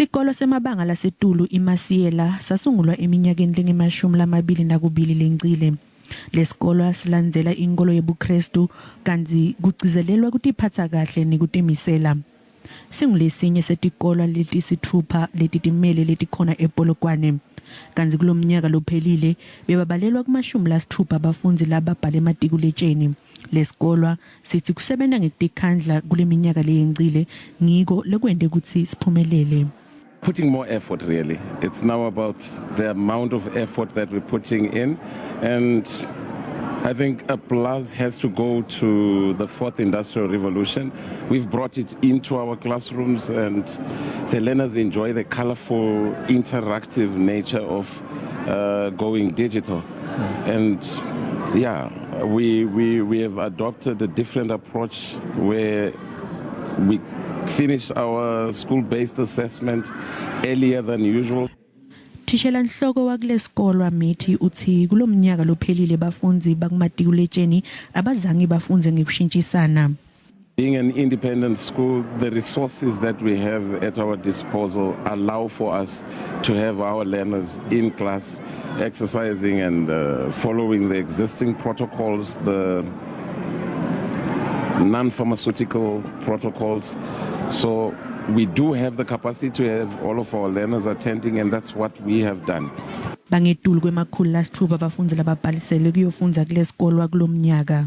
Isikolo semabanga lasetulu iMaseala sasungulwa eminyakeni langemashumi lamabili nakubili lencile. Lesikolo silandzela inkolo yebuKristu kanti kugcizelelwa kutiphatsa kahle nekutemisela. Singulesinye setikolo letisithupha letitimele letikhona ePolokwane. Kanti kulomnyaka lophelile bebabalelwa kumashumi lasithupha abafundzi lababhale bamatikuletjeni. Lesikolo sithi kusebenza ngekutikhandla kule minyaka leyencile ngiko lekwente kutsi siphumelele. Putting more effort, really. It's now about the amount of effort that we're putting in, and I think a plus has to go to the fourth industrial revolution. We've brought it into our classrooms, and the learners enjoy the colorful, interactive nature of going digital. And yeah, we have adopted a different approach where we finish our school-based assessment earlier than usual. Thishela nhloko wakulesikolo amethi uthi kulomnyaka lophelile bafundzi bamatikuletjeni abazange bafunze ngekushintshisana. Being an independent school, the resources that we have at our disposal allow for us to have our learners in class exercising and following the existing protocols, the non-pharmaceutical protocols. So we do have the capacity to have all of our learners attending, and that's what we have done. Bangetulu kwemakhulu lasithupha abafundzi lababhalisele kuyofundza kulesikolo kulomnyaka.